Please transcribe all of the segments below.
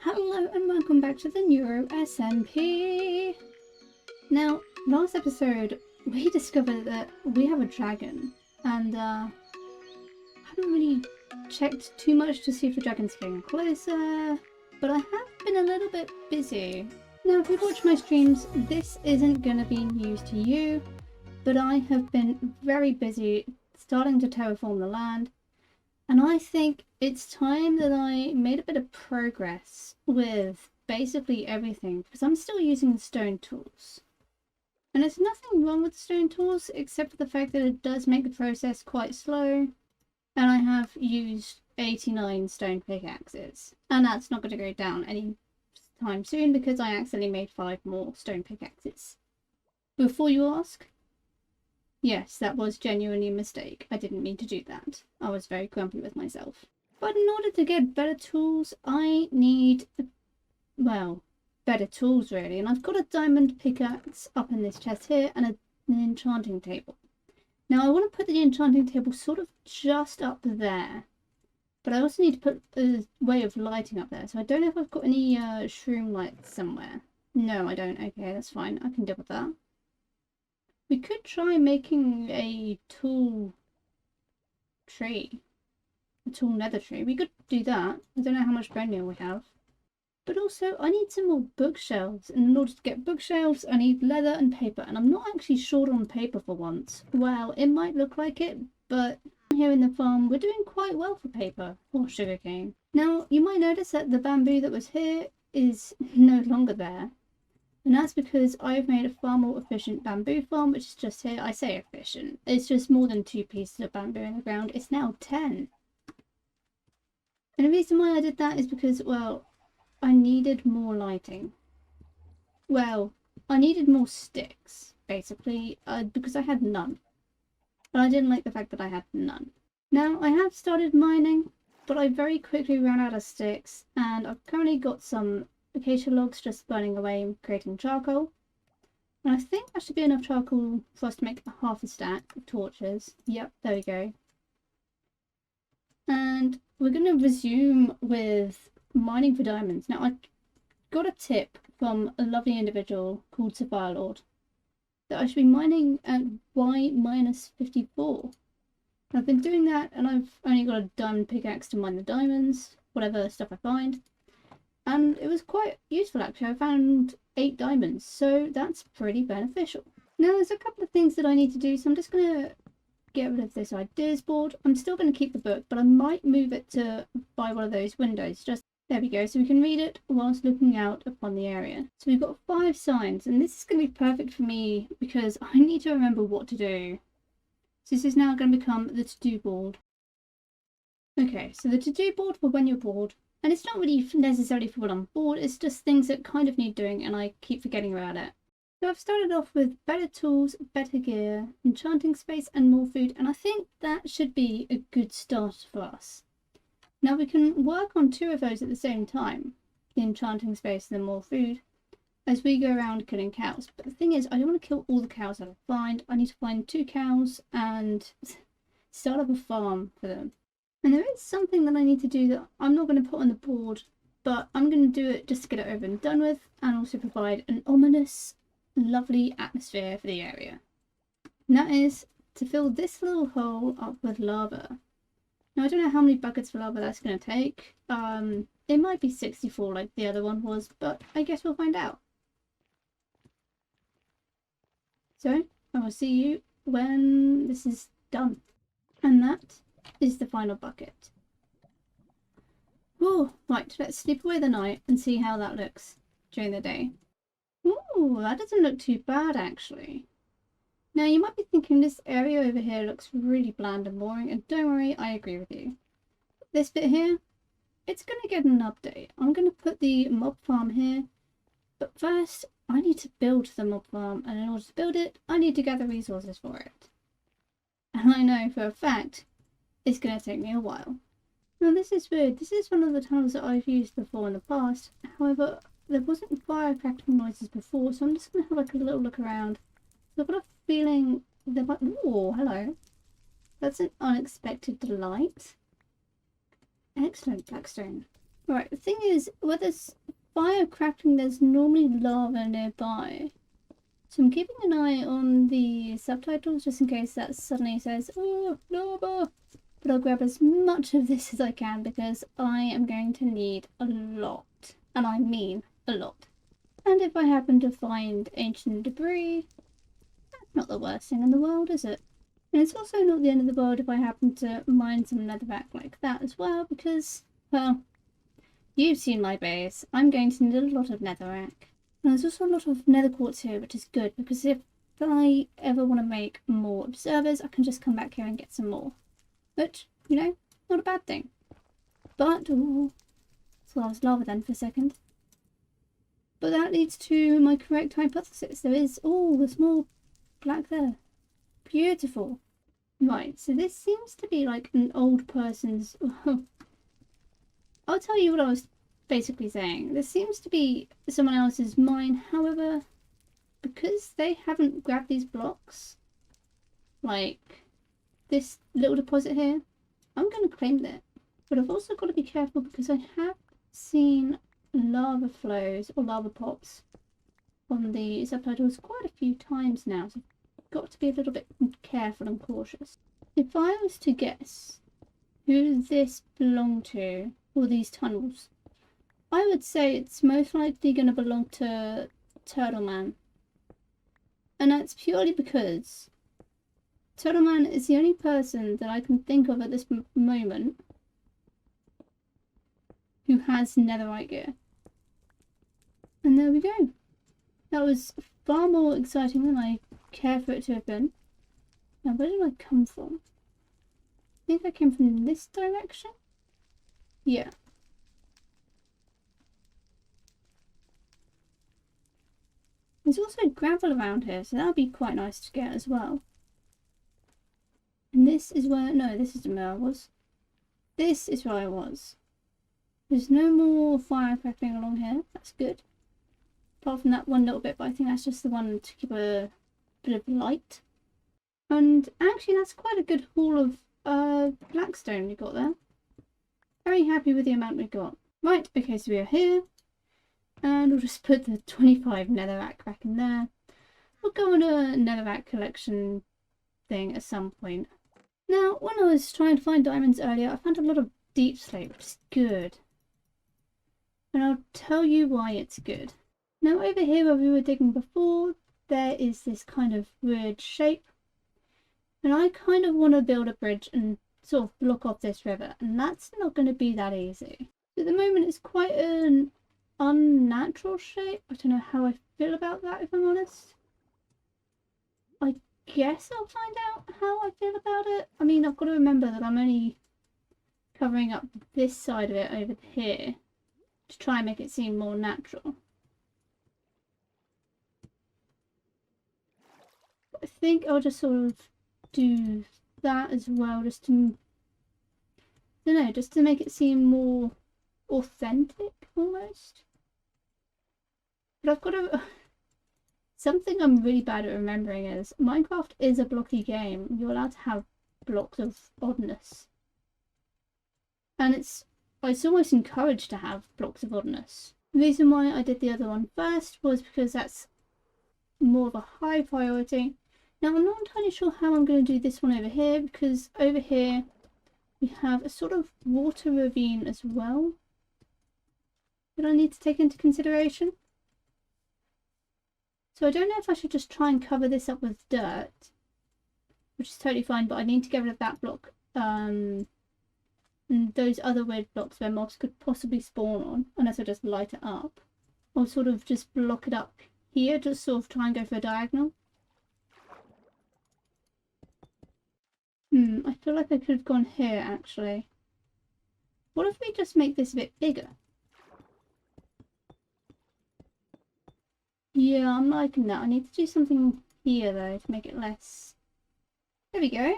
Hello and welcome back to the NeuroSMP. Now, last episode we discovered that we have a dragon, and I haven't really checked too much to see if the dragon's getting closer, but I have been a little bit busy. Now, if you watch my streams, this isn't going to be news to you, but I have been very busy starting to terraform the land. And I think it's time that I made a bit of progress with basically everything, because I'm still using stone tools. And there's nothing wrong with stone tools, except for the fact that it does make the process quite slow. And I have used 89 stone pickaxes. And that's not going to go down any time soon, because I accidentally made 5 more stone pickaxes. Before you ask, yes, that was genuinely a mistake. I didn't mean to do that. I was very grumpy with myself. But in order to get better tools, I need, well, better tools really. And I've got a diamond pickaxe up in this chest here and an enchanting table. Now I want to put the enchanting table sort of just up there. But I also need to put a way of lighting up there. So I don't know if I've got any shroom lights somewhere. No, I don't. Okay, that's fine. I can deal with that. We could try making a tool tree. A tool nether tree. We could do that. I don't know how much bone meal we have. But also, I need some more bookshelves. And in order to get bookshelves, I need leather and paper. And I'm not actually short on paper for once. Well, it might look like it, but here in the farm, we're doing quite well for paper. Or sugarcane. Now, you might notice that the bamboo that was here is no longer there. And that's because I've made a far more efficient bamboo farm, which is just here. I say efficient. It's just more than 2 pieces of bamboo in the ground. It's now 10. And the reason why I did that is because, well, I needed more lighting. Well, I needed more sticks, basically, because I had none. But I didn't like the fact that I had none. Now, I have started mining, but I very quickly ran out of sticks, and I've currently got some acacia logs just burning away and creating charcoal. And I think that should be enough charcoal for us to make half a stack of torches. Yep, there we go. And we're going to resume with mining for diamonds. Now, I got a tip from a lovely individual called Sapphire Lord that I should be mining at Y-54. I've been doing that, and I've only got a diamond pickaxe to mine the diamonds, whatever stuff I find. And it was quite useful actually. I found 8 diamonds, so that's pretty beneficial. Now there's a couple of things that I need to do, so I'm just going to get rid of this ideas board. I'm still going to keep the book, but I might move it to by one of those windows. Just there we go, so we can read it whilst looking out upon the area. So we've got 5 signs, and this is going to be perfect for me because I need to remember what to do. So this is now going to become the to-do board. Okay, so the to-do board for when you're bored. And it's not really necessarily for when I'm bored, it's just things that kind of need doing and I keep forgetting about it. So I've started off with better tools, better gear, enchanting space and more food, and I think that should be a good start for us. Now we can work on 2 of those at the same time, the enchanting space and the more food, as we go around killing cows. But the thing is, I don't want to kill all the cows that I find. I need to find 2 cows and start up a farm for them. And there is something that I need to do that I'm not going to put on the board, but I'm going to do it just to get it over and done with, and also provide an ominous, lovely atmosphere for the area. And that is to fill this little hole up with lava. Now I don't know how many buckets of lava that's going to take. It might be 64 like the other one was, but I guess we'll find out. So I will see you when this is done. And that is the final bucket. Oh, right, let's sleep away the night and see how that looks during the day. Ooh, that doesn't look too bad actually. Now you might be thinking this area over here looks really bland and boring, and don't worry, I agree with you. This bit here, it's going to get an update. I'm going to put the mob farm here, but first I need to build the mob farm, and in order to build it, I need to gather resources for it. And I know for a fact it's going to take me a while. Now this is weird. This is one of the tunnels that I've used before in the past. However, there wasn't fire cracking noises before, so I'm just going to have like a little look around. So I've got a feeling there might... Ooh, hello. That's an unexpected delight. Excellent, Blackstone. Right, the thing is, where there's fire cracking, there's normally lava nearby. So I'm keeping an eye on the subtitles just in case that suddenly says, oh, lava. But I'll grab as much of this as I can because I am going to need a lot. And I mean a lot. And if I happen to find ancient debris, that's not the worst thing in the world, is it? And it's also not the end of the world if I happen to mine some netherrack like that as well, because, well, you've seen my base. I'm going to need a lot of netherrack. And there's also a lot of nether quartz here, which is good, because if I ever want to make more observers, I can just come back here and get some more. Which, you know, not a bad thing. But, ooh, so I was lava then for a second. But that leads to my correct hypothesis. There is, oh, there's more black there. Beautiful. Right, so this seems to be like an old person's... I'll tell you what I was basically saying. This seems to be someone else's mine. However, because they haven't grabbed these blocks, like this little deposit here, I'm going to claim that. But I've also got to be careful because I have seen lava flows or lava pops on the subtitles quite a few times now. So got to be a little bit careful and cautious. If I was to guess who this belonged to, or these tunnels, I would say it's most likely going to belong to Turtle Man. And that's purely because Turtle Man is the only person that I can think of at this moment who has netherite gear. And there we go. That was far more exciting than I care for it to have been. Now, where did I come from? I think I came from this direction? Yeah. There's also gravel around here, so that would be quite nice to get as well. And this is where... no, this isn't where I was. This is where I was. There's no more fire crackling along here. That's good. Apart from that one little bit, but I think that's just the one to keep a bit of light. And actually that's quite a good haul of blackstone we got there. Very happy with the amount we got. Right, okay, so we are here. And we'll just put the 25 netherrack back in there. We'll go on a netherrack collection thing at some point. Now, when I was trying to find diamonds earlier, I found a lot of deep slate, which is good. And I'll tell you why it's good. Now over here where we were digging before, there is this kind of weird shape. And I kind of want to build a bridge and sort of block off this river. And that's not going to be that easy. At the moment it's quite an unnatural shape. I don't know how I feel about that, if I'm honest. I guess I'll find out how I feel about it. I mean, I've got to remember that I'm only covering up this side of it over here to try and make it seem more natural. I think I'll just sort of do that as well, just to, I don't know, just to make it seem more authentic almost. But I've got to... something I'm really bad at remembering is Minecraft is a blocky game. You're allowed to have blocks of oddness. And it's almost encouraged to have blocks of oddness. The reason why I did the other one first was because that's more of a high priority. Now I'm not entirely sure how I'm going to do this one over here, because over here we have a sort of water ravine as well that I need to take into consideration. So I don't know if I should just try and cover this up with dirt, which is totally fine, but I need to get rid of that block and those other weird blocks where mobs could possibly spawn on, unless I just light it up. Or sort of just block it up here, just sort of try and go for a diagonal. I feel like I could have gone here actually. What if we just make this a bit bigger? Yeah, I'm liking that. I need to do something here though to make it less. There we go.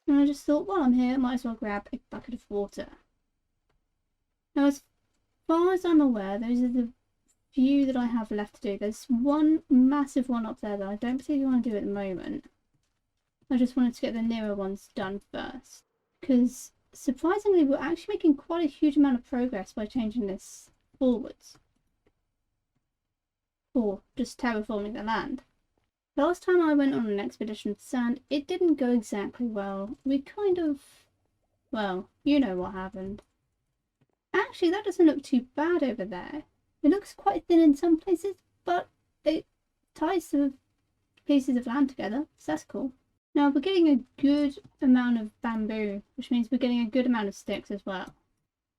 And I just thought, while I'm here, I might as well grab a bucket of water. Now, as far as I'm aware, those are the few that I have left to do. There's one massive one up there that I don't particularly want to do at the moment. I just wanted to get the nearer ones done first. Because, surprisingly, we're actually making quite a huge amount of progress by changing this forwards. or just terraforming the land. Last time I went on an expedition with sand, it didn't go exactly well. We kind of, well, you know what happened. Actually, that doesn't look too bad over there. It looks quite thin in some places, but it ties the pieces of land together, so that's cool. Now we're getting a good amount of bamboo, which means we're getting a good amount of sticks as well.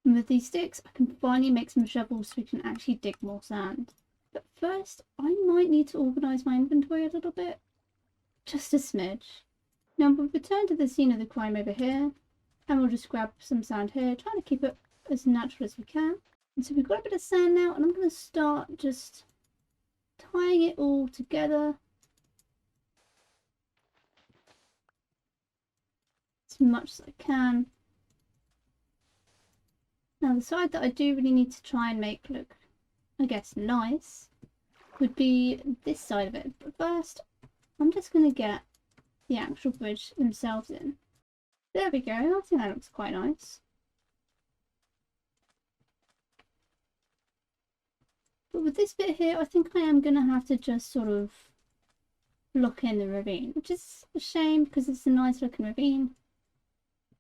And with these sticks, I can finally make some shovels so we can actually dig more sand. But first, I might need to organise my inventory a little bit. Just a smidge. Now we'll return to the scene of the crime over here, and we'll just grab some sand here, trying to keep it as natural as we can. And so we've got a bit of sand now, and I'm going to start just tying it all together. As much as I can. Now the side that I do really need to try and make look, I guess, nice would be this side of it. But first, I'm just going to get the actual bridge themselves in. There we go. I think that looks quite nice. But with this bit here, I think I am going to have to just sort of lock in the ravine, which is a shame because it's a nice looking ravine.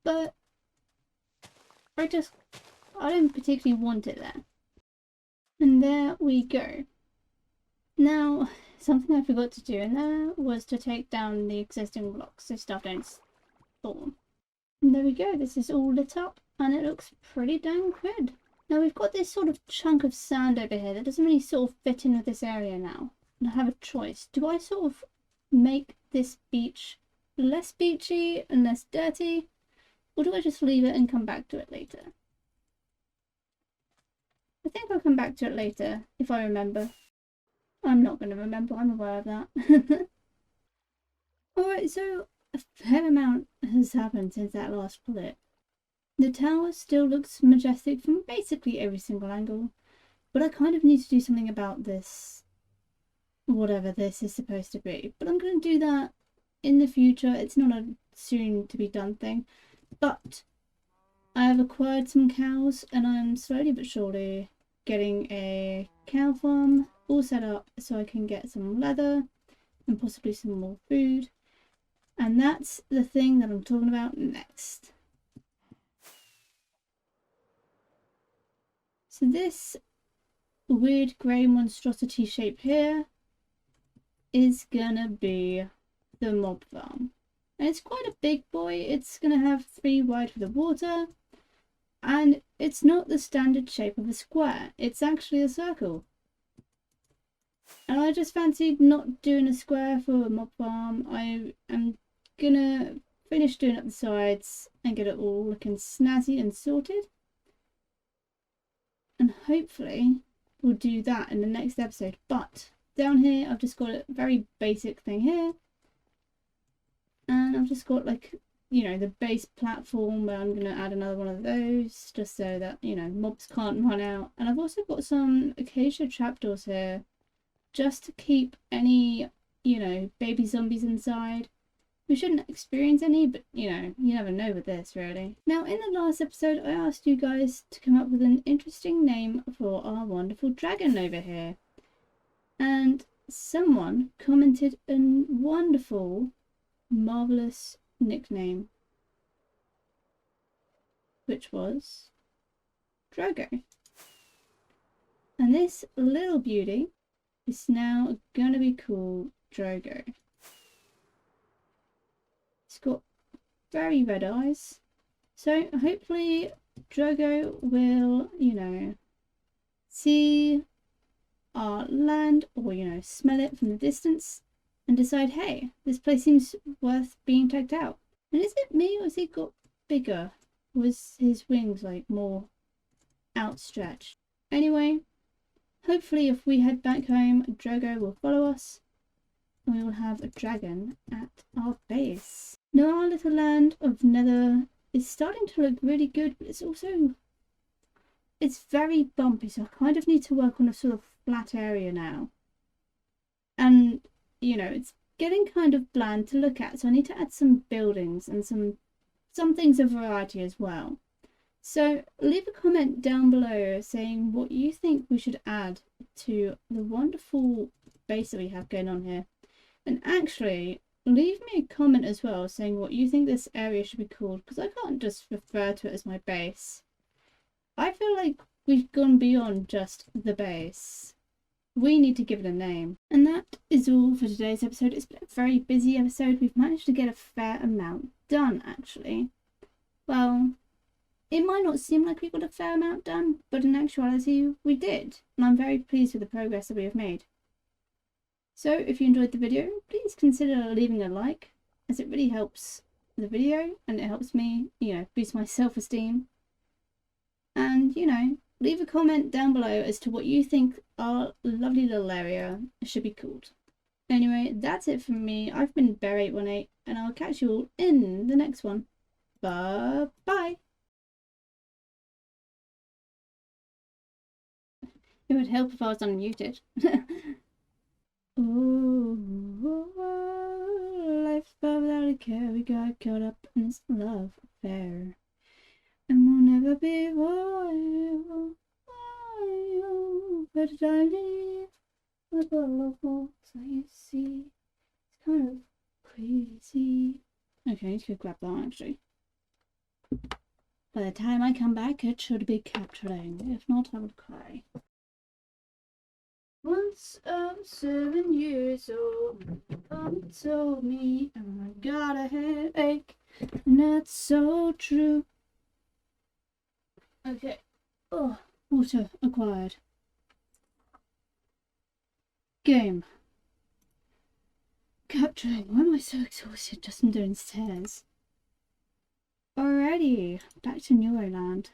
But I don't particularly want it there. And there we go. Now, something I forgot to do in there was to take down the existing blocks so stuff don't spawn. And there we go, this is all lit up and it looks pretty dang good. Now we've got this sort of chunk of sand over here that doesn't really sort of fit in with this area now. And I have a choice. Do I sort of make this beach less beachy and less dirty? Or do I just leave it and come back to it later? I think I'll come back to it later, if I remember. I'm not going to remember, I'm aware of that. Alright, so a fair amount has happened since that last split. The tower still looks majestic from basically every single angle, but I kind of need to do something about this, whatever this is supposed to be. But I'm going to do that in the future. It's not a soon to be done thing, but I have acquired some cows and I'm slowly but surely getting a cow farm all set up so I can get some leather and possibly some more food. And that's the thing that I'm talking about next. So this weird grey monstrosity shape here is gonna be the mob farm. And it's quite a big boy. It's gonna have 3 wide for the water. And it's not the standard shape of a square. It's actually a circle. And I just fancied not doing a square for a mob farm. I am gonna finish doing up the sides and get it all looking snazzy and sorted. And hopefully we'll do that in the next episode. But down here I've just got a very basic thing here. And I've just got, like, you know, the base platform where I'm going to add another one of those just so that, you know, mobs can't run out. And I've also got some acacia trapdoors here just to keep any, you know, baby zombies inside. We shouldn't experience any, but, you know, you never know with this, really. Now, in the last episode, I asked you guys to come up with an interesting name for our wonderful dragon over here. And someone commented a wonderful, marvellous nickname, which was Drogo. And this little beauty is now going to be called Drogo. It's got very red eyes, so hopefully Drogo will, you know, see our land or, you know, smell it from the distance and decide, hey, this place seems worth being checked out. And is it me or has he got bigger? Was his wings like more outstretched? Anyway, hopefully if we head back home, Drogo will follow us and we will have a dragon at our base. Now our little land of Nether is starting to look really good, but it's very bumpy, so I kind of need to work on a sort of flat area now. And, you know, it's getting kind of bland to look at, so I need to add some buildings and some things of variety as well. So leave a comment down below saying what you think we should add to the wonderful base that we have going on here. And actually, leave me a comment as well saying what you think this area should be called, because I can't just refer to it as my base. I feel like we've gone beyond just the base. We need to give it a name. And that is all for today's episode. It's been a very busy episode. We've managed to get a fair amount done, actually. Well, it might not seem like we got a fair amount done, but in actuality, we did. And I'm very pleased with the progress that we have made. So if you enjoyed the video, please consider leaving a like, as it really helps the video and it helps me, boost my self-esteem. And, leave a comment down below as to what you think our lovely little area should be called. Anyway, that's it from me. I've been Bear818, and I'll catch you all in the next one. Bye-bye! It would help if I was unmuted. Ooh, life without a care, we got caught up in this love affair. And we'll never be royal, but did I leave with a love walks that you see? It's kind of crazy. Okay, I need to go grab that actually. By the time I come back, it should be capturing. If not, I would cry. Once I was 7 years old, Mama told me I got a headache, and that's so true. Okay. Oh, water acquired. Game. Capturing. Why am I so exhausted just from doing stairs? Alrighty, back to Neuroland.